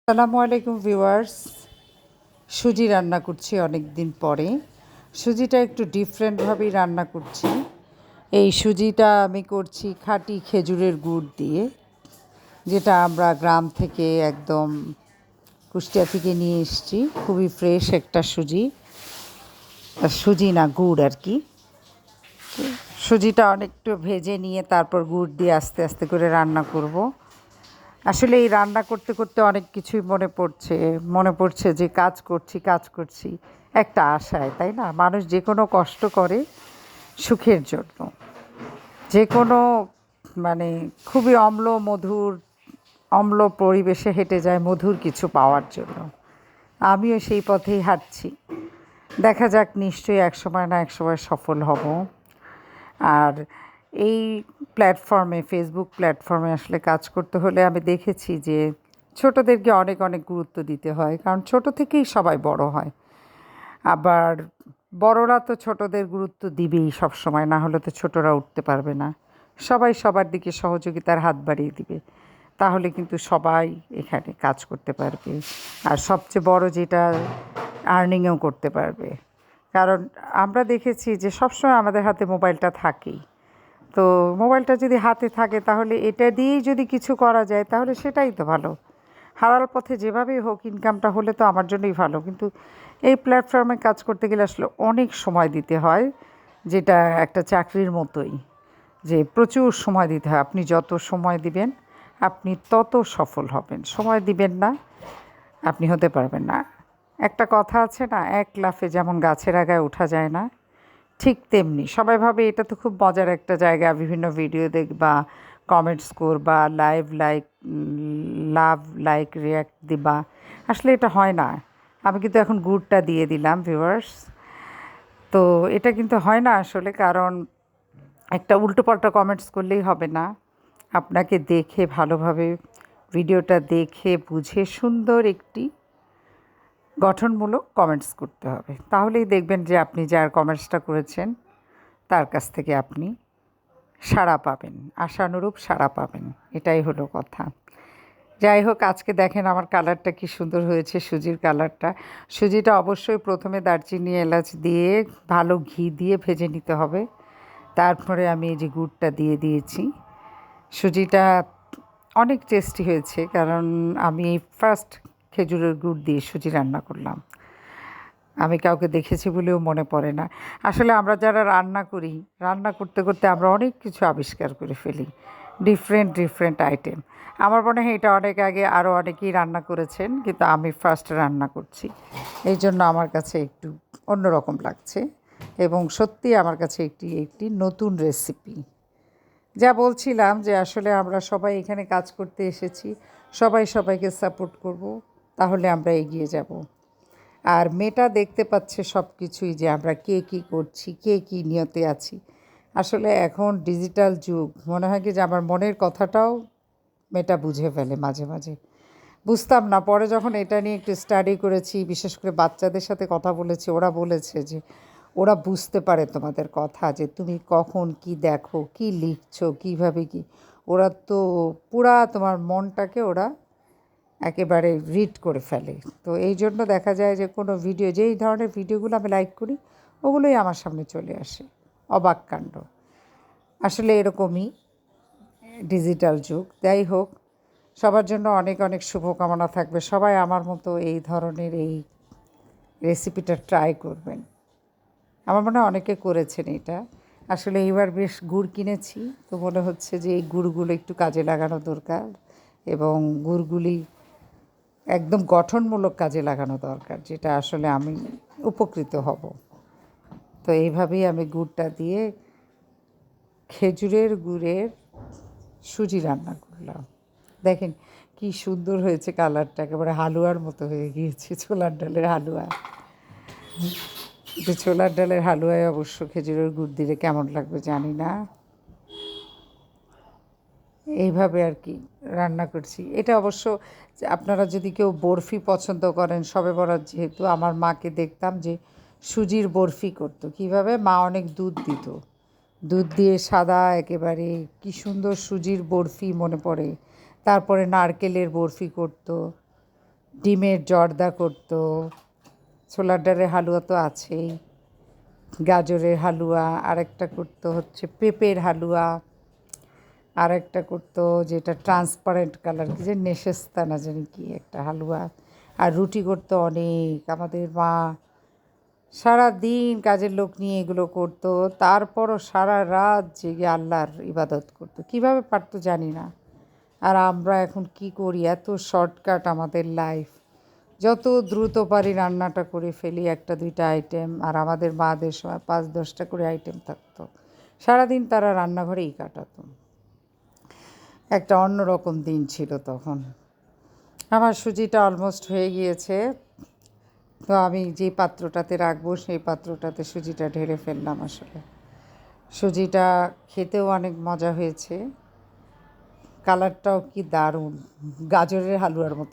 আসসালামু আলাইকুম ভিউয়ার্স। সুজি রান্না করছি অনেক দিন পরে। সুজিটা একটু ডিফারেন্টভাবেই রান্না করছি। এই সুজিটা আমি করছি খাঁটি খেজুরের গুড় দিয়ে, যেটা আমরা গ্রাম থেকে একদম কুষ্টিয়া থেকে নিয়ে এসেছি। খুবই ফ্রেশ একটা সুজি, সুজি না গুড় আর কি। সুজিটা অনেকটু ভেজে নিয়ে তারপর গুড় দিয়ে আস্তে আস্তে করে রান্না করব। আসলে এই রান্না করতে করতে অনেক কিছুই মনে পড়ছে যে কাজ করছি একটা আশায়, তাই না? মানুষ যে কোনো কষ্ট করে সুখের জন্য, যে কোনো মানে খুবই অম্ল পরিবেশে হেঁটে যায় মধুর কিছু পাওয়ার জন্য। আমিও সেই পথেই হাঁটছি। দেখা যাক, নিশ্চয়ই একসময় না একসময় সফল হব। আর এই ফেসবুক প্ল্যাটফর্মে আসলে কাজ করতে হলে আমি দেখেছি যে ছোটদেরকে অনেক অনেক গুরুত্ব দিতে হয়, কারণ ছোট থেকেই সবাই বড় হয়। আবার বড়রা তো ছোটদের গুরুত্ব দিবেই সবসময়, না হলে তো ছোটরা উঠতে পারবে না। সবাই সবার দিকে সহযোগিতার হাত বাড়িয়ে দিবে, তাহলে কিন্তু সবাই এখানে কাজ করতে পারবে। আর সবচেয়ে বড় যেটা, আর্নিংও করতে পারবে। কারণ আমরা দেখেছি যে সবসময় আমাদের হাতে মোবাইলটা থাকেই। তো মোবাইলটা যদি হাতে থাকে তাহলে এটা দিয়েই যদি কিছু করা যায় তাহলে সেটাই তো ভালো। হালাল পথে যেভাবেই হোক ইনকামটা হলে তো আমার জন্যই ভালো। কিন্তু এই প্ল্যাটফর্মে কাজ করতে গেলে আসলে অনেক সময় দিতে হয়, যেটা একটা চাকরির মতোই, যে প্রচুর সময় দিতে হয়। আপনি যত সময় দিবেন আপনি তত সফল হবেন। সময় দিবেন না, আপনি হতে পারবেন না। একটা কথা আছে না, এক লাফে যেমন গাছের আগায় ওঠা যায় না, ঠিক তেমনি সবাই ভাবে এটা তো খুব মজার একটা জায়গা, বিভিন্ন ভিডিও দেখবা, কমেন্টস করবা, লাভ লাইক রিয়্যাক্ট দিবা। আসলে এটা হয় না। আমি কিন্তু এখন গুড়টা দিয়ে দিলাম ভিউয়ার্স। তো এটা কিন্তু হয় না আসলে, কারণ একটা উল্টোপাল্টা কমেন্টস করলেই হবে না। আপনাকে দেখে ভালোভাবে ভিডিওটা দেখে বুঝে সুন্দর একটি গঠনমূলক কমেন্টস করতে হবে। তাহলেই দেখবেন যে আপনি যার কমেন্টসটা করেছেন তার কাছ থেকে আপনি সাড়া পাবেন, আশানুরূপ সাড়া পাবেন। এটাই হলো কথা। যাই হোক, আজকে দেখেন আমার কালারটা কি সুন্দর হয়েছে, সুজির কালারটা। সুজিটা অবশ্যই প্রথমে দারচিনি এলাচ দিয়ে ভালো ঘি দিয়ে ভেজে নিতে হবে। তারপরে আমি এই যে গুড়টা দিয়ে দিয়েছি। সুজিটা অনেক টেস্টি হয়েছে, কারণ আমি ফার্স্ট খেজুরের গুড় দিয়ে সুজি রান্না করলাম। আমি কাউকে দেখেছি বলেও মনে পড়ে না। আসলে আমরা যারা রান্না করি, রান্না করতে করতে আমরা অনেক কিছু আবিষ্কার করে ফেলি, ডিফারেন্ট ডিফারেন্ট আইটেম। আমার মনে হয় এটা অনেক আগে আরও অনেকেই রান্না করেছেন, কিন্তু আমি ফার্স্ট রান্না করছি। এই জন্য আমার কাছে একটু অন্যরকম লাগছে, এবং সত্যি আমার কাছে একটি একটি নতুন রেসিপি। যা বলছিলাম যে আসলে আমরা সবাই এখানে কাজ করতে এসেছি, সবাই সবাইকে সাপোর্ট করব, তাহলে আমরা এগিয়ে যাব। আর মেয়েটা দেখতে পাচ্ছে সব কিছুই, যে আমরা কে কী করছি, কে কী নিয়তে আছি। আসলে এখন ডিজিটাল যুগ, মনে হয় কি যে আমার মনের কথাটাও মেয়েটা বুঝে ফেলে মাঝে মাঝে। বুঝতাম না, পরে যখন এটা নিয়ে একটু স্টাডি করেছি, বিশেষ করে বাচ্চাদের সাথে কথা বলেছি, ওরা বলেছে যে ওরা বুঝতে পারে তোমাদের কথা, যে তুমি কখন কি দেখো, কি লিখছো, কীভাবে কী। ওরা তো পুরা তোমার মনটাকে ওরা একেবারে রিড করে ফেলে। তো এই জন্য দেখা যায় যে কোনো ভিডিও, যেই ধরনের ভিডিওগুলো আমি লাইক করি ওগুলোই আমার সামনে চলে আসে। অবাক কাণ্ড। আসলে এরকমই ডিজিটাল যুগ। যাই হোক, সবার জন্য অনেক অনেক শুভকামনা থাকবে। সবাই আমার মতো এই ধরনের এই রেসিপিটা ট্রাই করবেন। আমার মনে হয় অনেকে করেছেন এটা। আসলে এইবার বেশ গুড় কিনেছি, তো মনে হচ্ছে যে এই গুড়গুলো একটু কাজে লাগানো দরকার, এবং গুড়গুলি একদম গঠনমূলক কাজে লাগানো দরকার, যেটা আসলে আমি উপকৃত হব। তো এইভাবেই আমি গুড়টা দিয়ে খেজুরের গুড়ের সুজি রান্না করলাম। দেখেন কি সুন্দর হয়েছে কালারটা, একেবারে হালুয়ার মতো হয়ে গিয়েছে, ছোলার ডালের হালুয়া। কিন্তু ছোলার ডালের হালুয়ায় অবশ্য খেজুরের গুড় দিলে কেমন লাগবে জানি না। এইভাবে আর কি রান্না করছি। এটা অবশ্য আপনারা যদি কেউ বরফি পছন্দ করেন, শবে বরাত যেহেতু, আমার মাকে দেখতাম যে সুজির বরফি করতো। কীভাবে? মা অনেক দুধ দিত, দুধ দিয়ে সাদা একেবারে কি সুন্দর সুজির বরফি মনে পড়ে। তারপরে নারকেলের বরফি করতো। ডিমের জর্দা করতো, ছোলার ডালের হালুয়া তো আছেই, গাজরের হালুয়া, আরেকটা করতো হচ্ছে পেঁপের হালুয়া, আরেকটা করতো যেটা ট্রান্সপারেন্ট কালার কি যে নেশেস্তা না জানি কি একটা হালুয়া, আর রুটি করতো অনেক। আমাদের মা সারা দিন কাজের লোক নিয়ে এগুলো করতো, তারপরও সারা রাত জেগে আল্লাহর ইবাদত করতো, কীভাবে পারতো জানি না। আর আমরা এখন কি করি, এত শর্টকাট আমাদের লাইফ, যত দ্রুত পারি রান্নাটা করে ফেলি, একটা দুইটা আইটেম। আর আমাদের মাদের সময় 5-10টা করে আইটেম থাকতো, সারাদিন তারা রান্নাঘরেই কাটাতো। একটা অন্যরকম দিন ছিল তখন। আমার সুজিটা অলমোস্ট হয়ে গিয়েছে, তো আমি যে পাত্রটাতে রাখবো সেই পাত্রটাতে সুজিটা ঢেলে ফেললাম। আসলে সুজিটা খেতেও অনেক মজা হয়েছে, কালারটাও কি দারুণ, গাজরের হালুয়ার মতো।